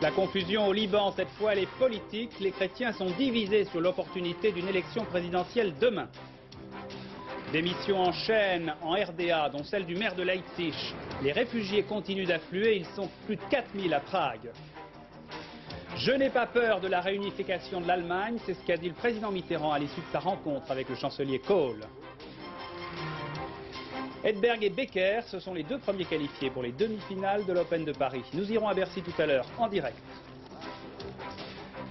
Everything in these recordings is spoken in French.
La confusion au Liban, cette fois, elle est politique. Les chrétiens sont divisés sur l'opportunité d'une élection présidentielle demain. Démission en chaîne en RDA, dont celle du maire de Leipzig. Les réfugiés continuent d'affluer, ils sont plus de 4000 à Prague. Je n'ai pas peur de la réunification de l'Allemagne, c'est ce qu'a dit le président Mitterrand à l'issue de sa rencontre avec le chancelier Kohl. Edberg et Becker, ce sont les deux premiers qualifiés pour les demi-finales de l'Open de Paris. Nous irons à Bercy tout à l'heure, en direct.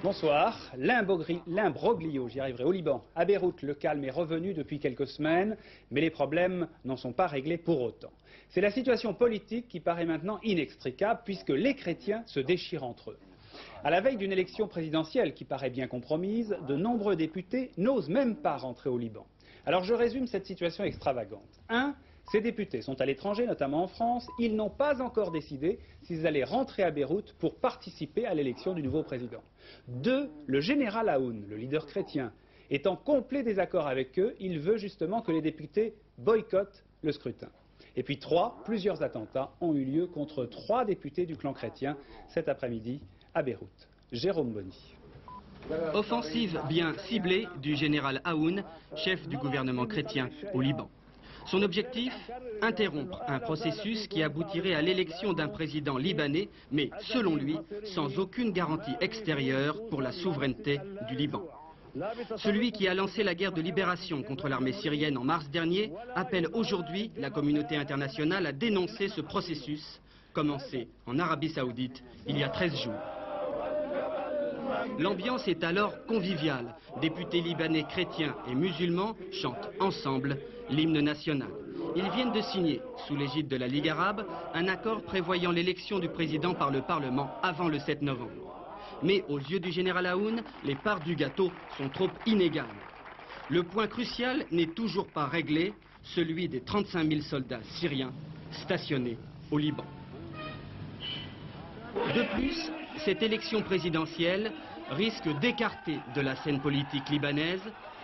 Bonsoir. L'imbroglio, j'y arriverai, au Liban. À Beyrouth, le calme est revenu depuis quelques semaines, mais les problèmes n'en sont pas réglés pour autant. C'est la situation politique qui paraît maintenant inextricable, puisque les chrétiens se déchirent entre eux. À la veille d'une élection présidentielle qui paraît bien compromise, de nombreux députés n'osent même pas rentrer au Liban. Alors je résume cette situation extravagante. 1. Ces députés sont à l'étranger, notamment en France. Ils n'ont pas encore décidé s'ils allaient rentrer à Beyrouth pour participer à l'élection du nouveau président. 2. Le général Aoun, le leader chrétien, est en complet désaccord avec eux. Il veut justement que les députés boycottent le scrutin. Et puis 3. Plusieurs attentats ont eu lieu contre 3 députés du clan chrétien cet après-midi à Beyrouth. Jérôme Bonny. Offensive bien ciblée du général Aoun, chef du gouvernement chrétien au Liban. Son objectif, interrompre un processus qui aboutirait à l'élection d'un président libanais, mais selon lui, sans aucune garantie extérieure pour la souveraineté du Liban. Celui qui a lancé la guerre de libération contre l'armée syrienne en mars dernier appelle aujourd'hui la communauté internationale à dénoncer ce processus, commencé en Arabie Saoudite il y a 13 jours. L'ambiance est alors conviviale. Députés libanais chrétiens et musulmans chantent ensemble l'hymne national. Ils viennent de signer, sous l'égide de la Ligue arabe, un accord prévoyant l'élection du président par le Parlement avant le 7 novembre. Mais aux yeux du général Aoun, les parts du gâteau sont trop inégales. Le point crucial n'est toujours pas réglé, celui des 35 000 soldats syriens stationnés au Liban. De plus, cette élection présidentielle risque d'écarter de la scène politique libanaise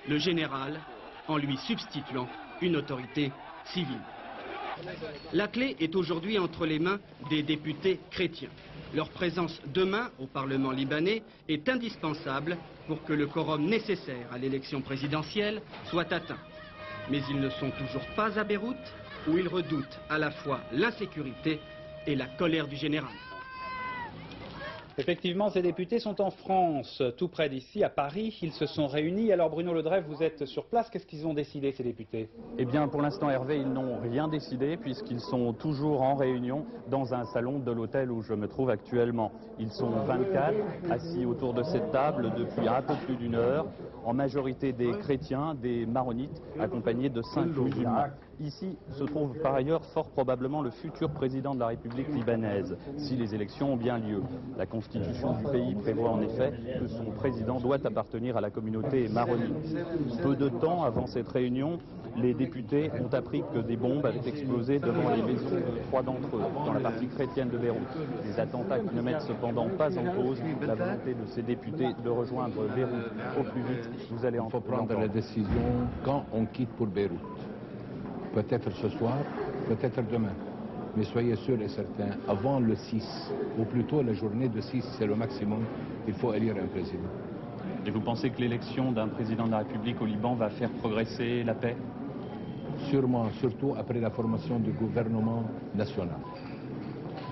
le général en lui substituant une autorité civile. La clé est aujourd'hui entre les mains des députés chrétiens. Leur présence demain au Parlement libanais est indispensable pour que le quorum nécessaire à l'élection présidentielle soit atteint. Mais ils ne sont toujours pas à Beyrouth, où ils redoutent à la fois l'insécurité et la colère du général. Effectivement, ces députés sont en France, tout près d'ici, à Paris. Ils se sont réunis. Alors Bruno Ledrev, vous êtes sur place. Qu'est-ce qu'ils ont décidé, ces députés? Eh bien, pour l'instant, Hervé, ils n'ont rien décidé puisqu'ils sont toujours en réunion dans un salon de l'hôtel où je me trouve actuellement. Ils sont 24 assis autour de cette table depuis un peu plus d'une heure, en majorité des chrétiens, des maronites, accompagnés de 5 musulmans. Ici se trouve par ailleurs fort probablement le futur président de la République libanaise, si les élections ont bien lieu. La constitution du pays prévoit en effet que son président doit appartenir à la communauté maronite. Peu de temps avant cette réunion, les députés ont appris que des bombes avaient explosé devant les maisons de 3 d'entre eux, dans la partie chrétienne de Beyrouth. Des attentats qui ne mettent cependant pas en cause la volonté de ces députés de rejoindre Beyrouth au plus vite. Vous allez Il faut prendre la décision quand on quitte pour Beyrouth. Peut-être ce soir, peut-être demain. Mais soyez sûrs et certains, avant le 6, ou plutôt la journée de 6, c'est le maximum, il faut élire un président. Et vous pensez que l'élection d'un président de la République au Liban va faire progresser la paix? Sûrement, surtout après la formation du gouvernement national.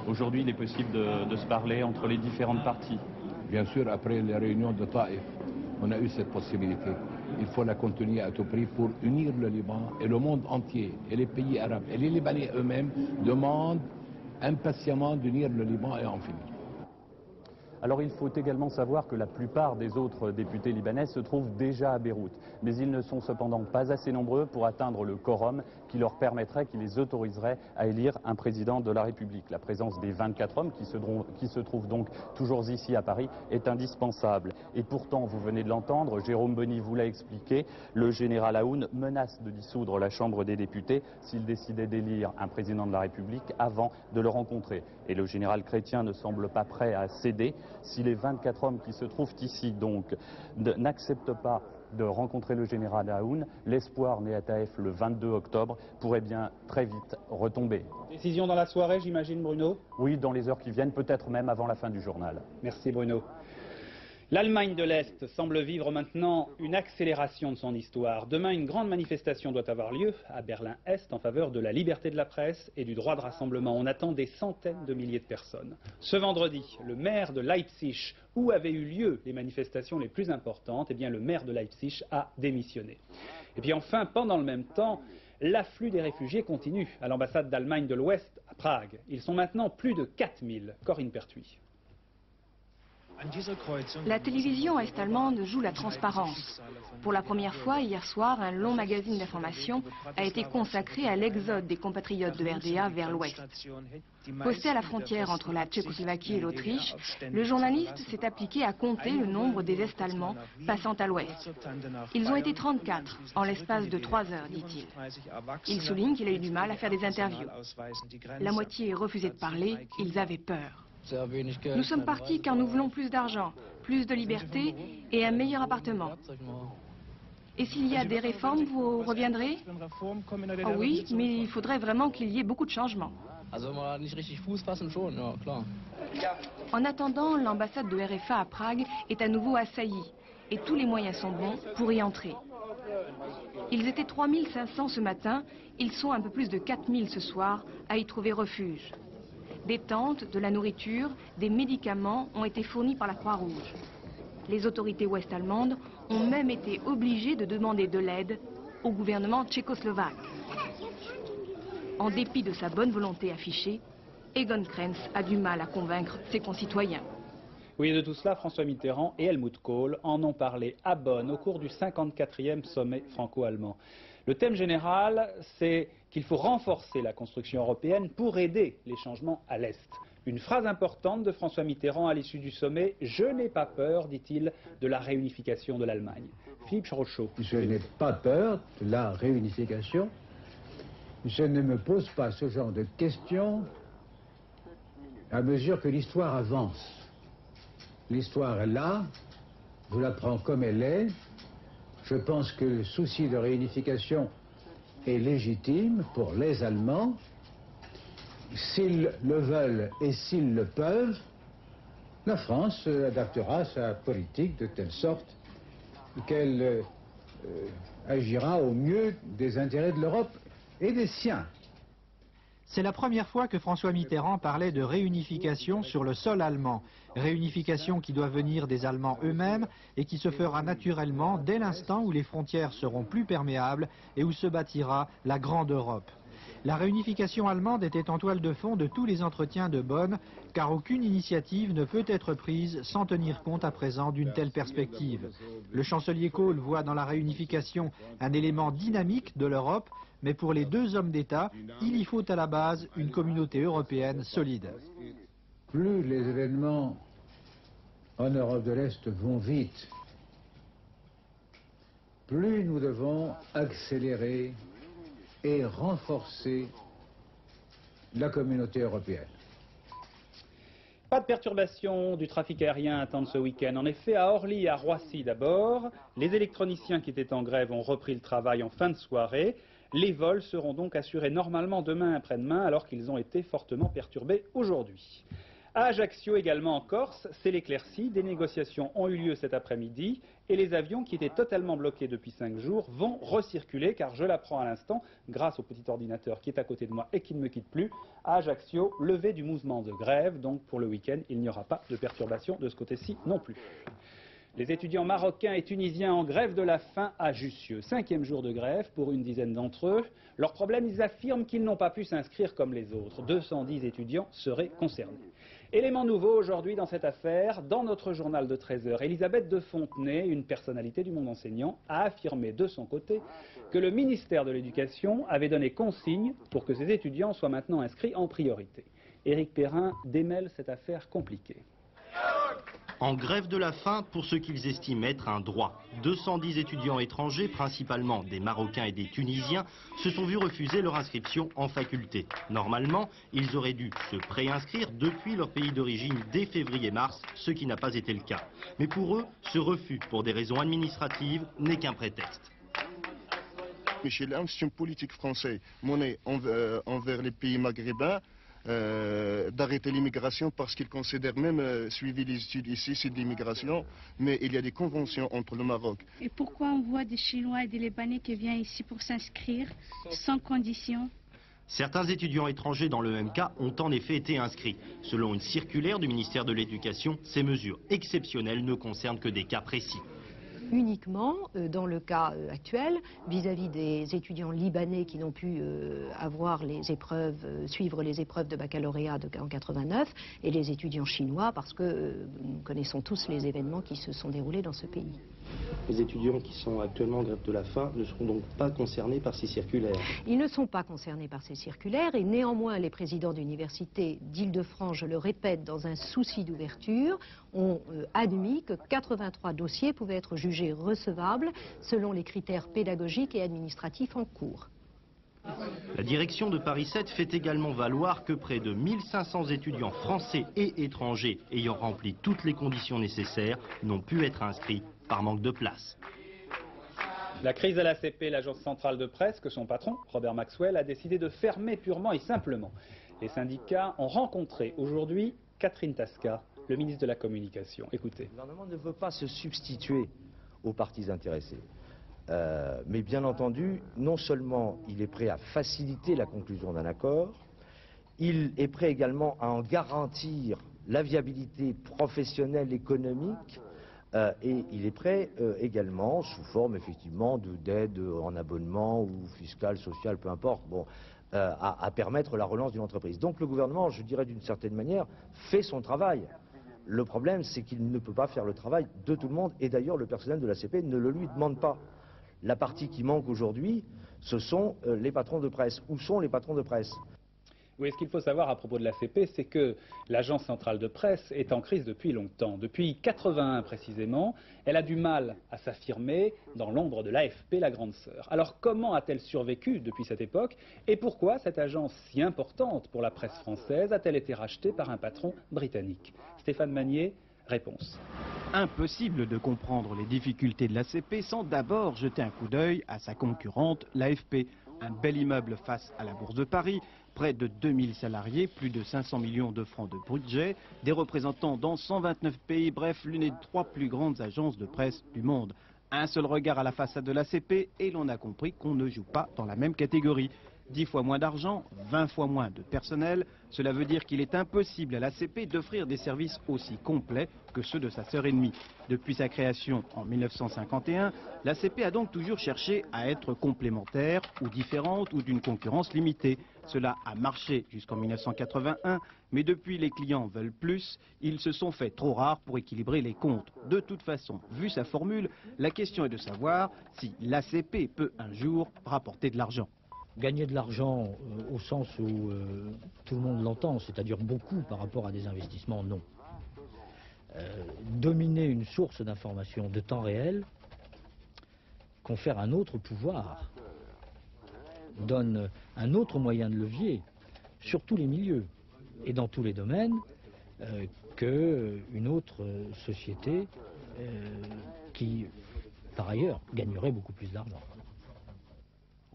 Aujourd'hui, il est possible de se parler entre les différentes parties. Bien sûr, après les réunions de Taïf, on a eu cette possibilité. Il faut la continuer à tout prix pour unir le Liban et le monde entier, et les pays arabes. Et les Libanais eux-mêmes demandent impatiemment d'unir le Liban et en finir. Alors il faut également savoir que la plupart des autres députés libanais se trouvent déjà à Beyrouth. Mais ils ne sont cependant pas assez nombreux pour atteindre le quorum qui leur permettrait, qui les autoriserait à élire un président de la République. La présence des 24 hommes qui se trouvent donc toujours ici à Paris est indispensable. Et pourtant, vous venez de l'entendre, Jérôme Bonny vous l'a expliqué, le général Aoun menace de dissoudre la Chambre des députés s'il décidait d'élire un président de la République avant de le rencontrer. Et le général chrétien ne semble pas prêt à céder. Si les 24 hommes qui se trouvent ici donc n'acceptent pas de rencontrer le général Aoun. L'espoir né à Taïf le 22 octobre pourrait bien très vite retomber. Décision dans la soirée, j'imagine, Bruno? Oui, dans les heures qui viennent, peut-être même avant la fin du journal. Merci, Bruno. L'Allemagne de l'Est semble vivre maintenant une accélération de son histoire. Demain, une grande manifestation doit avoir lieu à Berlin-Est en faveur de la liberté de la presse et du droit de rassemblement. On attend des centaines de milliers de personnes. Ce vendredi, le maire de Leipzig, où avaient eu lieu les manifestations les plus importantes, eh bien, le maire de Leipzig a démissionné. Et puis enfin, pendant le même temps, l'afflux des réfugiés continue à l'ambassade d'Allemagne de l'Ouest à Prague. Ils sont maintenant plus de 4000. Corinne Pertuis. La télévision est-allemande joue la transparence. Pour la première fois, hier soir, un long magazine d'information a été consacré à l'exode des compatriotes de RDA vers l'ouest. Posté à la frontière entre la Tchécoslovaquie et l'Autriche, le journaliste s'est appliqué à compter le nombre des Est-Allemands passant à l'ouest. Ils ont été 34 en l'espace de 3 heures, dit-il. Il souligne qu'il a eu du mal à faire des interviews. La moitié refusait de parler, ils avaient peur. Nous sommes partis car nous voulons plus d'argent, plus de liberté et un meilleur appartement. Et s'il y a des réformes, vous reviendrez? Oh oui, mais il faudrait vraiment qu'il y ait beaucoup de changements. En attendant, l'ambassade de RFA à Prague est à nouveau assaillie et tous les moyens sont bons pour y entrer. Ils étaient 3500 ce matin, ils sont un peu plus de 4000 ce soir à y trouver refuge. Des tentes, de la nourriture, des médicaments ont été fournis par la Croix-Rouge. Les autorités ouest-allemandes ont même été obligées de demander de l'aide au gouvernement tchécoslovaque. En dépit de sa bonne volonté affichée, Egon Krenz a du mal à convaincre ses concitoyens. Oui, de tout cela, François Mitterrand et Helmut Kohl en ont parlé à Bonn au cours du 54e sommet franco-allemand. Le thème général, c'est qu'il faut renforcer la construction européenne pour aider les changements à l'Est. Une phrase importante de François Mitterrand à l'issue du sommet, « Je n'ai pas peur, dit-il, de la réunification de l'Allemagne ». Philippe Rochaud. Je n'ai pas peur de la réunification. Je ne me pose pas ce genre de questions à mesure que l'histoire avance. L'histoire est là, je la prends comme elle est. Je pense que le souci de réunification est légitime pour les Allemands. S'ils le veulent et s'ils le peuvent, la France adaptera sa politique de telle sorte qu'elle agira au mieux des intérêts de l'Europe et des siens. C'est la première fois que François Mitterrand parlait de réunification sur le sol allemand. Réunification qui doit venir des Allemands eux-mêmes et qui se fera naturellement dès l'instant où les frontières seront plus perméables et où se bâtira la grande Europe. La réunification allemande était en toile de fond de tous les entretiens de Bonn, car aucune initiative ne peut être prise sans tenir compte à présent d'une telle perspective. Le chancelier Kohl voit dans la réunification un élément dynamique de l'Europe, mais pour les deux hommes d'État, il y faut à la base une communauté européenne solide. Plus les événements en Europe de l'Est vont vite, plus nous devons accélérer et renforcer la communauté européenne. Pas de perturbation du trafic aérien à attendre ce week-end. En effet, à Orly et à Roissy d'abord, les électroniciens qui étaient en grève ont repris le travail en fin de soirée. Les vols seront donc assurés normalement demain et après-demain, alors qu'ils ont été fortement perturbés aujourd'hui. À Ajaccio, également en Corse, c'est l'éclaircie. Des négociations ont eu lieu cet après-midi et les avions qui étaient totalement bloqués depuis 5 jours vont recirculer, car je l'apprends à l'instant, grâce au petit ordinateur qui est à côté de moi et qui ne me quitte plus, à Ajaccio, levée du mouvement de grève. Donc pour le week-end, il n'y aura pas de perturbation de ce côté-ci non plus. Les étudiants marocains et tunisiens en grève de la faim à Jussieu. 5e jour de grève pour une dizaine d'entre eux. Leur problème, ils affirment qu'ils n'ont pas pu s'inscrire comme les autres. 210 étudiants seraient concernés. Élément nouveau aujourd'hui dans cette affaire, dans notre journal de 13h, Elisabeth de Fontenay, une personnalité du monde enseignant, a affirmé de son côté que le ministère de l'Éducation avait donné consigne pour que ces étudiants soient maintenant inscrits en priorité. Éric Perrin démêle cette affaire compliquée. En grève de la faim pour ce qu'ils estiment être un droit. 210 étudiants étrangers, principalement des Marocains et des Tunisiens, se sont vus refuser leur inscription en faculté. Normalement, ils auraient dû se préinscrire depuis leur pays d'origine dès février-mars, ce qui n'a pas été le cas. Mais pour eux, ce refus, pour des raisons administratives, n'est qu'un prétexte. Michel Aoun, c'est une politique française menée envers les pays maghrébins d'arrêter l'immigration parce qu'ils considèrent même suivi les études ici, c'est de l'immigration, mais il y a des conventions entre le Maroc. Et pourquoi on voit des Chinois et des Libanais qui viennent ici pour s'inscrire sans condition? Certains étudiants étrangers dans le même cas ont en effet été inscrits. Selon une circulaire du ministère de l'Éducation, ces mesures exceptionnelles ne concernent que des cas précis. Uniquement, dans le cas actuel, vis-à-vis des étudiants libanais qui n'ont pu suivre les épreuves de baccalauréat en 89, et les étudiants chinois, parce que nous connaissons tous les événements qui se sont déroulés dans ce pays. Les étudiants qui sont actuellement en grève de la faim ne seront donc pas concernés par ces circulaires? Ils ne sont pas concernés par ces circulaires et néanmoins les présidents d'université d'Île-de-France, je le répète, dans un souci d'ouverture, ont admis que 83 dossiers pouvaient être jugés recevables selon les critères pédagogiques et administratifs en cours. La direction de Paris 7 fait également valoir que près de 1500 étudiants français et étrangers ayant rempli toutes les conditions nécessaires n'ont pu être inscrits par manque de place. La crise à l'ACP, l'agence centrale de presse, que son patron, Robert Maxwell, a décidé de fermer purement et simplement. Les syndicats ont rencontré aujourd'hui Catherine Tasca, le ministre de la Communication. Écoutez. Le gouvernement ne veut pas se substituer aux partis intéressés. Mais bien entendu, non seulement il est prêt à faciliter la conclusion d'un accord, il est prêt également à en garantir la viabilité professionnelle, économique, et il est prêt également, sous forme effectivement d'aide en abonnement ou fiscale, sociale, peu importe, bon, à permettre la relance d'une entreprise. Donc le gouvernement, je dirais d'une certaine manière, fait son travail. Le problème, c'est qu'il ne peut pas faire le travail de tout le monde, et d'ailleurs le personnel de l'ACP ne le lui demande pas. La partie qui manque aujourd'hui, ce sont les patrons de presse. Où sont les patrons de presse ? Oui, ce qu'il faut savoir à propos de l'ACP, c'est que l'agence centrale de presse est en crise depuis longtemps. Depuis 1981 précisément, elle a du mal à s'affirmer dans l'ombre de l'AFP, la grande sœur. Alors comment a-t-elle survécu depuis cette époque? Et pourquoi cette agence si importante pour la presse française a-t-elle été rachetée par un patron britannique? Stéphane Magnier, réponse. Impossible de comprendre les difficultés de l'ACP sans d'abord jeter un coup d'œil à sa concurrente, l'AFP. Un bel immeuble face à la Bourse de Paris, près de 2000 salariés, plus de 500 millions de francs de budget, des représentants dans 129 pays, bref, l'une des 3 plus grandes agences de presse du monde. Un seul regard à la façade de l'ACP et l'on a compris qu'on ne joue pas dans la même catégorie. 10 fois moins d'argent, 20 fois moins de personnel, cela veut dire qu'il est impossible à l'ACP d'offrir des services aussi complets que ceux de sa sœur ennemie. Depuis sa création en 1951, l'ACP a donc toujours cherché à être complémentaire ou différente ou d'une concurrence limitée. Cela a marché jusqu'en 1981, mais depuis les clients veulent plus, ils se sont fait trop rares pour équilibrer les comptes. De toute façon, vu sa formule, la question est de savoir si l'ACP peut un jour rapporter de l'argent. Gagner de l'argent au sens où tout le monde l'entend, c'est-à-dire beaucoup par rapport à des investissements, non. Dominer une source d'information de temps réel confère un autre pouvoir, donne un autre moyen de levier sur tous les milieux et dans tous les domaines qu'une autre société qui, par ailleurs, gagnerait beaucoup plus d'argent.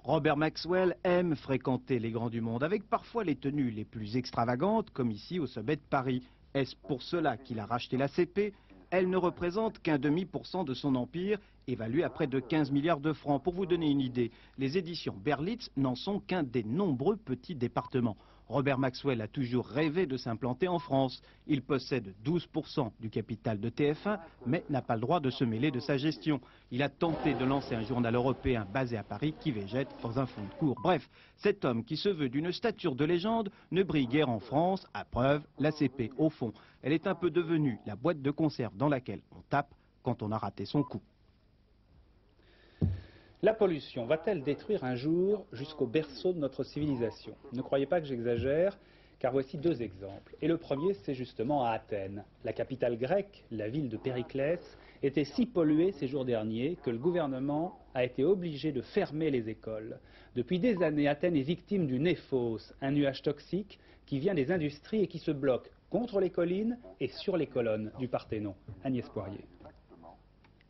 Robert Maxwell aime fréquenter les grands du monde, avec parfois les tenues les plus extravagantes, comme ici au sommet de Paris. Est-ce pour cela qu'il a racheté l'ACP? Elle ne représente qu'un demi% de son empire, évalué à près de 15 milliards de francs. Pour vous donner une idée, les éditions Berlitz n'en sont qu'un des nombreux petits départements. Robert Maxwell a toujours rêvé de s'implanter en France. Il possède 12% du capital de TF1, mais n'a pas le droit de se mêler de sa gestion. Il a tenté de lancer un journal européen basé à Paris qui végète dans un fond de cours. Bref, cet homme qui se veut d'une stature de légende ne brille guère en France, à preuve, l'ACP. Au fond, elle est un peu devenue la boîte de conserve dans laquelle on tape quand on a raté son coup. La pollution va-t-elle détruire un jour jusqu'au berceau de notre civilisation? Ne croyez pas que j'exagère, Car voici deux exemples. Et le premier, c'est justement à Athènes. La capitale grecque, la ville de Périclès, était si polluée ces jours derniers que le gouvernement a été obligé de fermer les écoles. Depuis des années, Athènes est victime du néphos, un nuage toxique qui vient des industries et qui se bloque contre les collines et sur les colonnes du Parthénon. Agnès Poirier.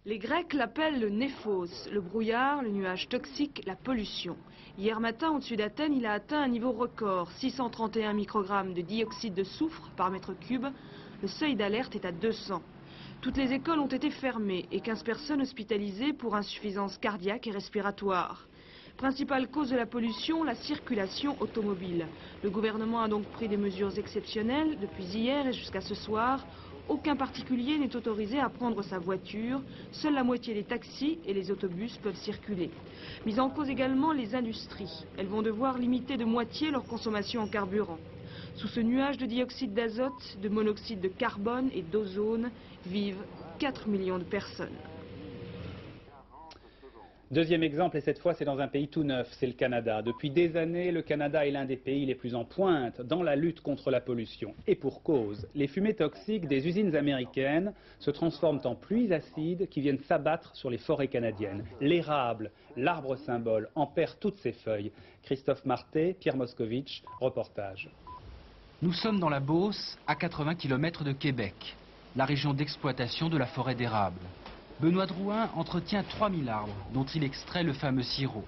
Les Grecs l'appellent le néphos, le brouillard, le nuage toxique, la pollution. Hier matin, au-dessus d'Athènes, il a atteint un niveau record, 631 microgrammes de dioxyde de soufre par mètre cube. Le seuil d'alerte est à 200. Toutes les écoles ont été fermées et 15 personnes hospitalisées pour insuffisance cardiaque et respiratoire. Principale cause de la pollution, la circulation automobile. Le gouvernement a donc pris des mesures exceptionnelles depuis hier et jusqu'à ce soir. Aucun particulier n'est autorisé à prendre sa voiture. Seule la moitié des taxis et les autobus peuvent circuler. Mise en cause également les industries. Elles vont devoir limiter de moitié leur consommation en carburant. Sous ce nuage de dioxyde d'azote, de monoxyde de carbone et d'ozone vivent 4 millions de personnes. Deuxième exemple, et cette fois c'est dans un pays tout neuf, c'est le Canada. Depuis des années, le Canada est l'un des pays les plus en pointe dans la lutte contre la pollution. Et pour cause, les fumées toxiques des usines américaines se transforment en pluies acides qui viennent s'abattre sur les forêts canadiennes. L'érable, l'arbre symbole, en perd toutes ses feuilles. Christophe Marté, Pierre Moscovitch, reportage. Nous sommes dans la Beauce, à 80 km de Québec, la région d'exploitation de la forêt d'érable. Benoît Drouin entretient 3000 arbres dont il extrait le fameux sirop.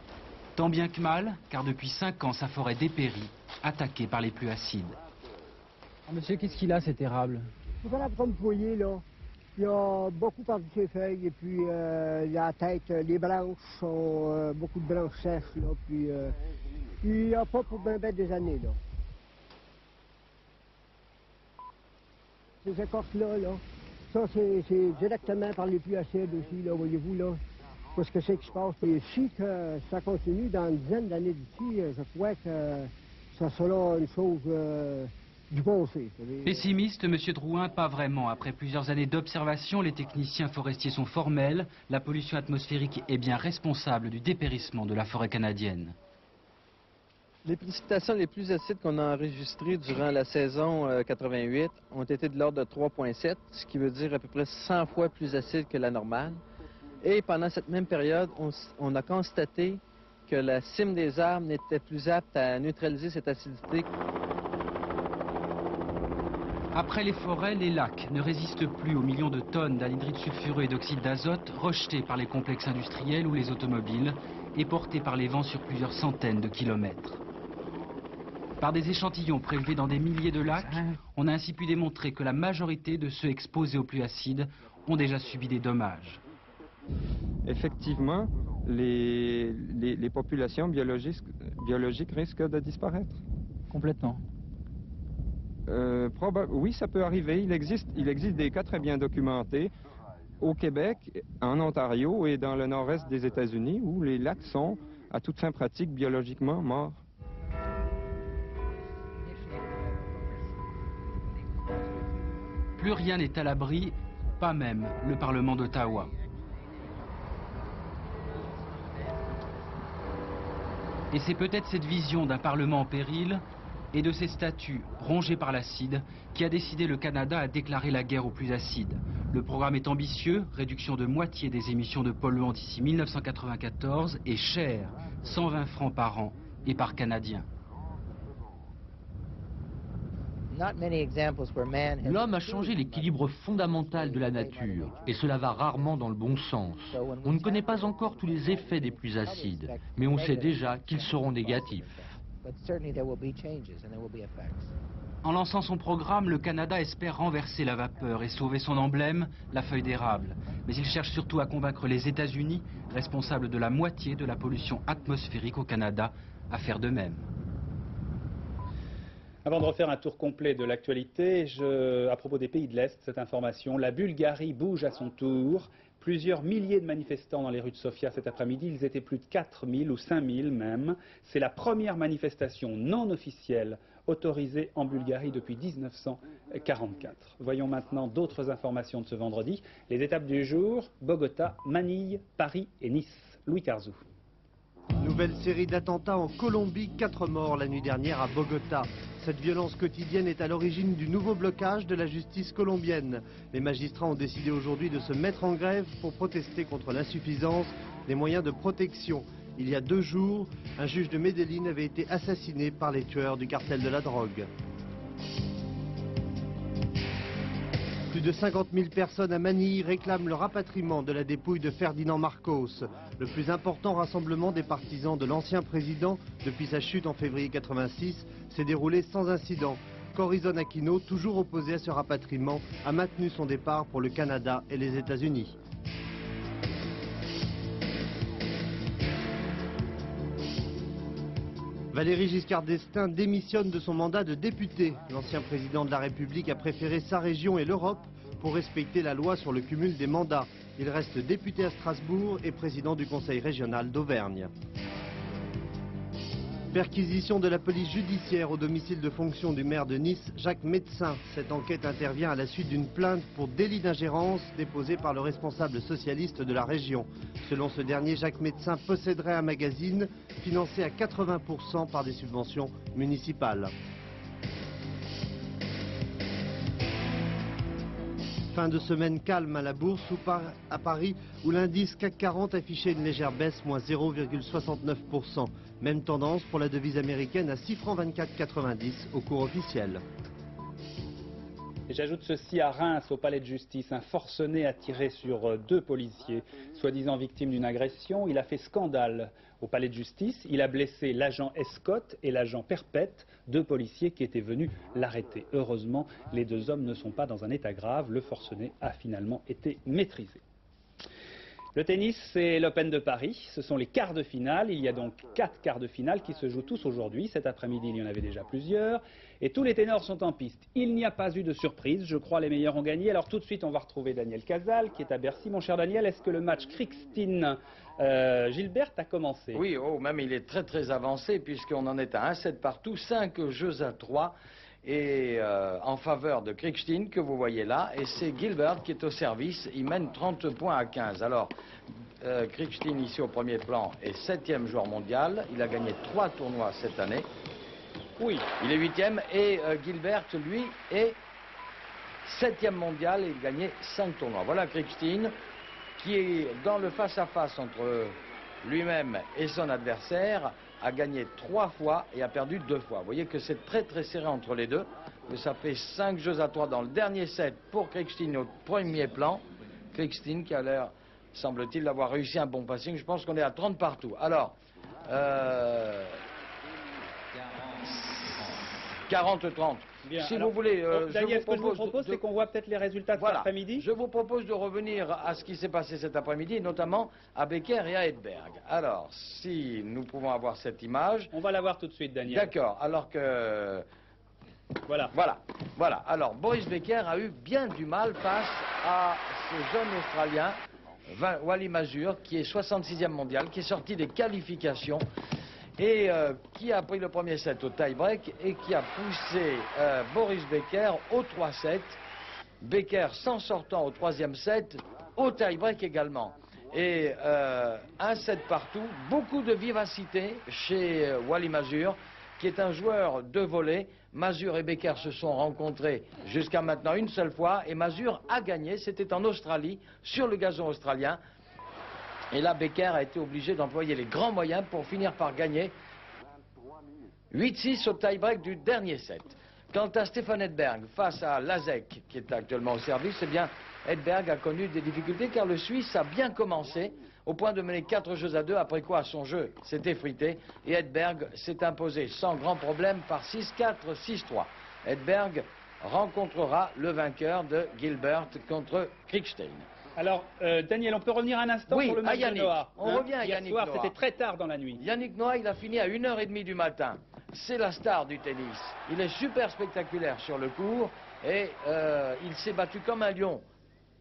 Tant bien que mal, car depuis 5 ans sa forêt dépérit, attaquée par les pluies acides. Monsieur, qu'est-ce qu'il a cet érable? C'est un arbre comme fouillé, là. Il a beaucoup perdu ses feuilles et puis la tête, les branches sont beaucoup de branches sèches, là. Puis il n'y a pas pour bien des années, là. Ces écorces-là, là. Ça, c'est directement par les pluies acides aussi, là, voyez-vous, là. Parce que c'est qui se passe. Et si que ça continue dans une dizaine d'années d'ici, je crois que ça sera une chose du passé. Pessimiste, M. Drouin, pas vraiment. Après plusieurs années d'observation, les techniciens forestiers sont formels. La pollution atmosphérique est bien responsable du dépérissement de la forêt canadienne. Les précipitations les plus acides qu'on a enregistrées durant la saison 88 ont été de l'ordre de 3,7, ce qui veut dire à peu près 100 fois plus acide que la normale. Et pendant cette même période, on a constaté que la cime des arbres n'était plus apte à neutraliser cette acidité. Après les forêts, les lacs ne résistent plus aux millions de tonnes d'anhydride sulfureux et d'oxyde d'azote rejetés par les complexes industriels ou les automobiles et portés par les vents sur plusieurs centaines de kilomètres. Par des échantillons prélevés dans des milliers de lacs, on a ainsi pu démontrer que la majorité de ceux exposés aux pluies acides ont déjà subi des dommages. Effectivement, les populations biologiques risquent de disparaître. Complètement. Oui, ça peut arriver. Il existe des cas très bien documentés au Québec, en Ontario et dans le nord-est des États-Unis où les lacs sont, à toute fin pratique, biologiquement morts. Plus rien n'est à l'abri, pas même le Parlement d'Ottawa. Et c'est peut-être cette vision d'un Parlement en péril et de ses statuts rongés par l'acide qui a décidé le Canada à déclarer la guerre aux pluies acides. Le programme est ambitieux, réduction de moitié des émissions de polluants d'ici 1994 et cher, 120 francs par an et par Canadien. L'homme a changé l'équilibre fondamental de la nature, et cela va rarement dans le bon sens. On ne connaît pas encore tous les effets des pluies acides, mais on sait déjà qu'ils seront négatifs. En lançant son programme, le Canada espère renverser la vapeur et sauver son emblème, la feuille d'érable. Mais il cherche surtout à convaincre les États-Unis, responsables de la moitié de la pollution atmosphérique au Canada, à faire de même. Avant de refaire un tour complet de l'actualité, à propos des pays de l'Est, cette information, la Bulgarie bouge à son tour. Plusieurs milliers de manifestants dans les rues de Sofia cet après-midi, ils étaient plus de 4000 ou 5000 même. C'est la première manifestation non officielle autorisée en Bulgarie depuis 1944. Voyons maintenant d'autres informations de ce vendredi. Les étapes du jour, Bogota, Manille, Paris et Nice. Louis Carzou. Nouvelle série d'attentats en Colombie, 4 morts la nuit dernière à Bogota. Cette violence quotidienne est à l'origine du nouveau blocage de la justice colombienne. Les magistrats ont décidé aujourd'hui de se mettre en grève pour protester contre l'insuffisance des moyens de protection. Il y a 2 jours, un juge de Medellín avait été assassiné par les tueurs du cartel de la drogue. Plus de 50 000 personnes à Manille réclament le rapatriement de la dépouille de Ferdinand Marcos, le plus important rassemblement des partisans de l'ancien président depuis sa chute en février 86, s'est déroulé sans incident. Corazon Aquino, toujours opposé à ce rapatriement, a maintenu son départ pour le Canada et les États-Unis. Valéry Giscard d'Estaing démissionne de son mandat de député. L'ancien président de la République a préféré sa région et l'Europe pour respecter la loi sur le cumul des mandats. Il reste député à Strasbourg et président du conseil régional d'Auvergne. Perquisition de la police judiciaire au domicile de fonction du maire de Nice, Jacques Médecin. Cette enquête intervient à la suite d'une plainte pour délit d'ingérence déposée par le responsable socialiste de la région. Selon ce dernier, Jacques Médecin posséderait un magazine financé à 80% par des subventions municipales. Fin de semaine calme à la bourse à Paris où l'indice CAC 40 affichait une légère baisse, moins 0,69%. Même tendance pour la devise américaine à 6 francs 24,90 au cours officiel. Et j'ajoute ceci à Reims, au palais de justice. Un forcené a tiré sur 2 policiers, soi-disant victimes d'une agression. Il a fait scandale au palais de justice. Il a blessé l'agent Escotte et l'agent Perpète, 2 policiers qui étaient venus l'arrêter. Heureusement, les 2 hommes ne sont pas dans un état grave. Le forcené a finalement été maîtrisé. Le tennis, c'est l'Open de Paris. Ce sont les quarts de finale. Il y a donc 4 quarts de finale qui se jouent tous aujourd'hui. Cet après-midi, il y en avait déjà plusieurs. Et tous les ténors sont en piste. Il n'y a pas eu de surprise. Je crois les meilleurs ont gagné. Alors tout de suite, on va retrouver Daniel Casal qui est à Bercy. Mon cher Daniel, est-ce que le match Krickstein-Gilbert a commencé? Oui, même il est très avancé puisqu'on en est à 1-7 partout, 5 jeux à 3. Et en faveur de Krickstein que vous voyez là, et c'est Gilbert qui est au service, il mène 30 points à 15. Alors, Krickstein ici au premier plan est 7e joueur mondial, il a gagné 3 tournois cette année. Oui, il est 8e, et Gilbert, lui, est 7e mondial et il a gagné 5 tournois. Voilà Krickstein qui est dans le face-à-face entre lui-même et son adversaire, a gagné 3 fois et a perdu 2 fois. Vous voyez que c'est très serré entre les deux. Que ça fait 5 jeux à 3 dans le dernier set pour Krickstein au premier plan. Krickstein qui a l'air, semble-t-il, d'avoir réussi un bon passing. Je pense qu'on est à 30 partout. Alors, 40-30. Si vous voulez, Daniel, ce que je vous propose, c'est qu'on voit peut-être les résultats de cet après-midi. Je vous propose de revenir à ce qui s'est passé cet après-midi, notamment à Becker et à Edberg. Alors, si nous pouvons avoir cette image... On va la voir tout de suite, Daniel. D'accord, alors que... Voilà. Alors, Boris Becker a eu bien du mal face à ce jeune Australien, Wally Mazur, qui est 66e mondial, qui est sorti des qualifications et qui a pris le premier set au tie-break et qui a poussé Boris Becker au 3-7. Becker s'en sortant au 3e set, au tie-break également. Et 1-7 partout, beaucoup de vivacité chez Wally Mazur, qui est un joueur de volley. Mazur et Becker se sont rencontrés jusqu'à maintenant une seule fois et Mazur a gagné, c'était en Australie, sur le gazon australien. Et là, Becker a été obligé d'employer les grands moyens pour finir par gagner 8-6 au tie-break du dernier set. Quant à Stefan Edberg, face à Lazek, qui est actuellement au service, eh bien, Edberg a connu des difficultés car le Suisse a bien commencé, au point de mener 4 jeux à 2, après quoi son jeu s'est effrité. Et Edberg s'est imposé sans grand problème par 6-4, 6-3. Edberg rencontrera le vainqueur de Gilbert contre Krickstein. Alors, Daniel, on peut revenir un instant sur le match de Noah. On revient à Yannick Noah. C'était très tard dans la nuit. Yannick Noah, il a fini à 1h30 du matin. C'est la star du tennis. Il est super spectaculaire sur le court et il s'est battu comme un lion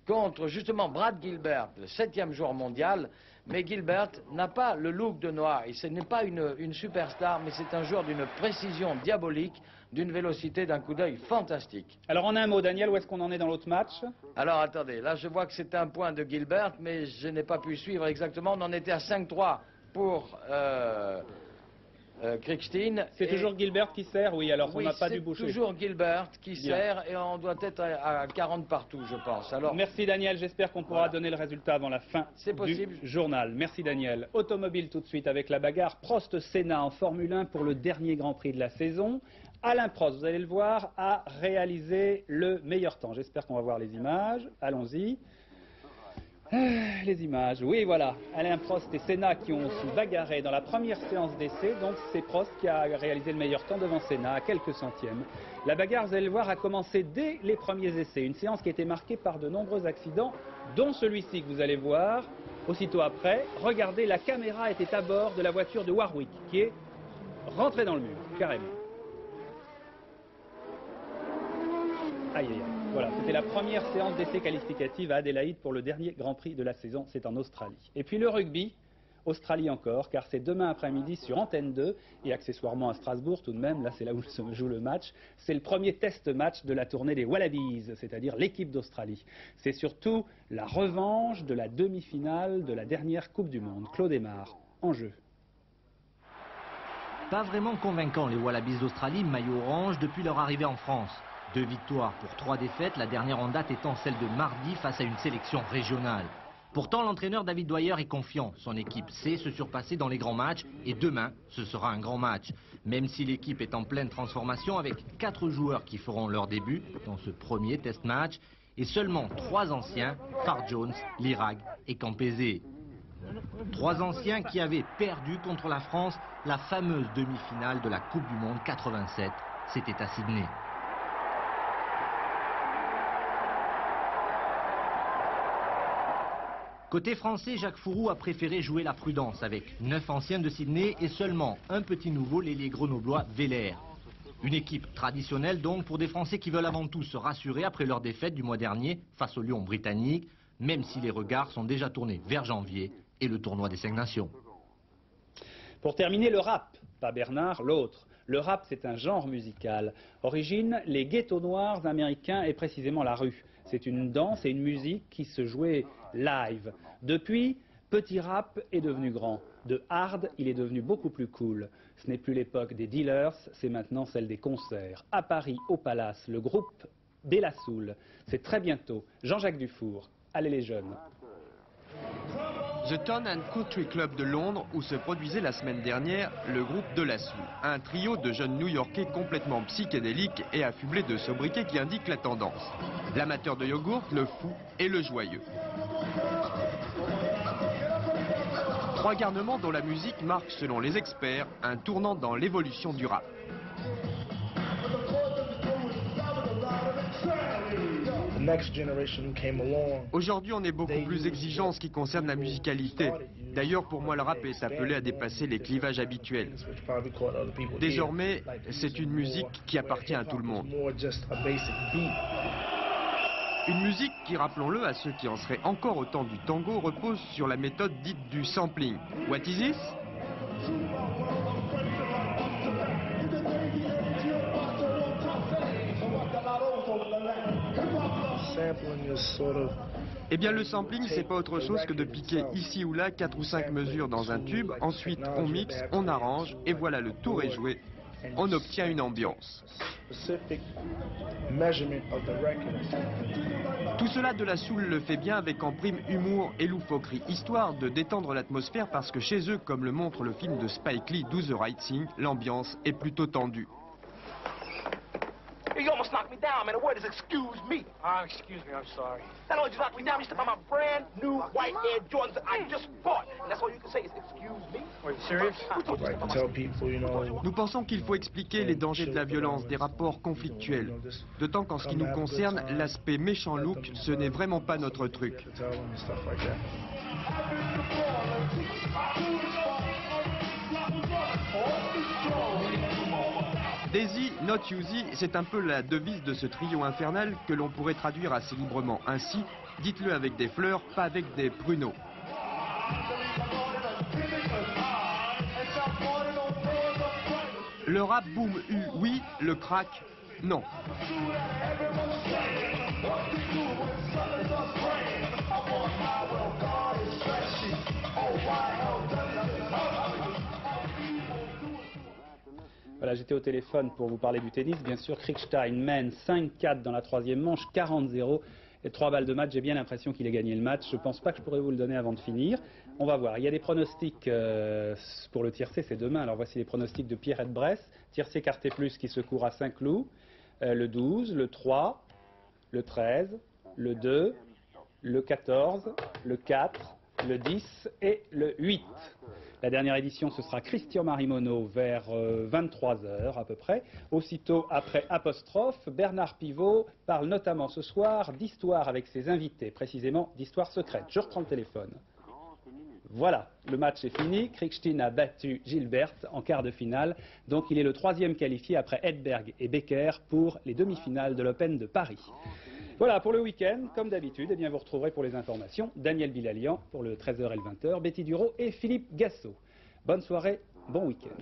contre justement Brad Gilbert, le 7e joueur mondial. Mais Gilbert n'a pas le look de Noah. Et ce n'est pas une superstar, mais c'est un joueur d'une précision diabolique, d'une vélocité, d'un coup d'œil fantastique. Alors en un mot, Daniel, où est-ce qu'on en est dans l'autre match? Alors attendez, là je vois que c'est un point de Gilbert, mais je n'ai pas pu suivre exactement. On en était à 5-3 pour Kriegstein. C'est toujours Gilbert qui sert, oui, alors on n'a pas dû boucher. C'est toujours Gilbert qui sert et on doit être à 40 partout, je pense. Alors, merci Daniel, j'espère qu'on pourra donner le résultat avant la fin du journal. Merci Daniel. Automobile tout de suite avec la bagarre Prost-Senna en Formule 1 pour le dernier Grand Prix de la saison. Alain Prost, vous allez le voir, a réalisé le meilleur temps. J'espère qu'on va voir les images. Allons-y. Les images, oui voilà, Alain Prost et Senna qui ont se bagarré dans la première séance d'essai, donc c'est Prost qui a réalisé le meilleur temps devant Senna à quelques centièmes. La bagarre, vous allez le voir, a commencé dès les premiers essais, une séance qui a été marquée par de nombreux accidents, dont celui-ci que vous allez voir aussitôt après. Regardez, la caméra était à bord de la voiture de Warwick qui est rentrée dans le mur, carrément. Aïe aïe aïe. Voilà, c'était la première séance d'essai qualificative à Adélaïde pour le dernier Grand Prix de la saison, c'est en Australie. Et puis le rugby, Australie encore, car c'est demain après-midi sur Antenne 2 et accessoirement à Strasbourg tout de même, là c'est là où se joue le match. C'est le premier test match de la tournée des Wallabies, c'est-à-dire l'équipe d'Australie. C'est surtout la revanche de la demi-finale de la dernière Coupe du Monde. Claude Aymar, en jeu. Pas vraiment convaincants les Wallabies d'Australie, maillot orange, depuis leur arrivée en France. 2 victoires pour 3 défaites, la dernière en date étant celle de mardi face à une sélection régionale. Pourtant, l'entraîneur David Dwyer est confiant. Son équipe sait se surpasser dans les grands matchs et demain, ce sera un grand match. Même si l'équipe est en pleine transformation avec 4 joueurs qui feront leur début dans ce premier test match et seulement 3 anciens, Farr Jones, Lirag et Campese. 3 anciens qui avaient perdu contre la France la fameuse demi-finale de la Coupe du Monde 87. C'était à Sydney. Côté français, Jacques Fouroux a préféré jouer la prudence avec 9 anciens de Sydney et seulement un petit nouveau, l'ailier grenoblois Veller. Une équipe traditionnelle donc pour des Français qui veulent avant tout se rassurer après leur défaite du mois dernier face aux Lions britanniques, même si les regards sont déjà tournés vers janvier et le tournoi des 5 nations. Pour terminer, le rap, pas Bernard, l'autre. Le rap, c'est un genre musical. Origine, les ghettos noirs américains et précisément la rue. C'est une danse et une musique qui se jouaient live. Depuis, petit rap est devenu grand. De hard, il est devenu beaucoup plus cool. Ce n'est plus l'époque des dealers, c'est maintenant celle des concerts. À Paris, au Palace, le groupe De La Soul. C'est très bientôt. Jean-Jacques Dufour. Allez les jeunes. The Town and Country Club de Londres, où se produisait la semaine dernière le groupe De La Soul. Un trio de jeunes New-Yorkais complètement psychédéliques et affublés de sobriquets qui indiquent la tendance. L'amateur de yogourt, le fou et le joyeux. 3 garnements dont la musique marque, selon les experts, un tournant dans l'évolution du rap. Aujourd'hui, on est beaucoup plus exigeant en ce qui concerne la musicalité. D'ailleurs, pour moi, le rap est appelé à dépasser les clivages habituels. Désormais, c'est une musique qui appartient à tout le monde. Une musique qui, rappelons-le à ceux qui en seraient encore au temps du tango, repose sur la méthode dite du sampling. What is this? Eh bien, le sampling, c'est pas autre chose que de piquer ici ou là 4 ou 5 mesures dans un tube, ensuite on mixe, on arrange, et voilà, le tour est joué. On obtient une ambiance. Tout cela, De La Soul le fait bien avec en prime humour et loufoquerie, histoire de détendre l'atmosphère parce que chez eux, comme le montre le film de Spike Lee, Do the Right Thing, l'ambiance est plutôt tendue. You almost knocked me down, man. The word is excuse me. Excuse me, I'm sorry. Not only just knocked me down, you stepped on my brand new white Air Jordans that I just bought. And that's all you can say is excuse me. Are you serious? Nous pensons qu'il faut expliquer les dangers de la violence, des rapports conflictuels. D'autant qu'en ce qui nous concerne, l'aspect méchant look, ce n'est vraiment pas notre truc. Daisy, not Uzi, c'est un peu la devise de ce trio infernal que l'on pourrait traduire assez librement. Ainsi, dites-le avec des fleurs, pas avec des pruneaux. Le rap boom oui, le crack non. Voilà, j'étais au téléphone pour vous parler du tennis. Bien sûr, Kriegstein mène 5-4 dans la troisième manche, 40-0. Et 3 balles de match, j'ai bien l'impression qu'il a gagné le match. Je ne pense pas que je pourrais vous le donner avant de finir. On va voir. Il y a des pronostics pour le tiercé, c'est demain. Alors voici les pronostics de Pierrette Bresse. Tiercé quarté plus qui se court à Saint-Cloud. Le 12, le 3, le 13, le 2, le 14, le 4, le 10 et le 8. La dernière édition, ce sera Christian Marimono vers 23h à peu près. Aussitôt après Apostrophe, Bernard Pivot parle notamment ce soir d'histoire avec ses invités, précisément d'histoire secrète. Je reprends le téléphone. Voilà, le match est fini. Kriegstein a battu Gilbert en quart de finale. Donc il est le 3e qualifié après Edberg et Becker pour les demi-finales de l'Open de Paris. Voilà, pour le week-end, comme d'habitude, eh bien, vous retrouverez pour les informations Daniel Bilalian pour le 13h et le 20h, Betty Duro et Philippe Gassot. Bonne soirée, bon week-end.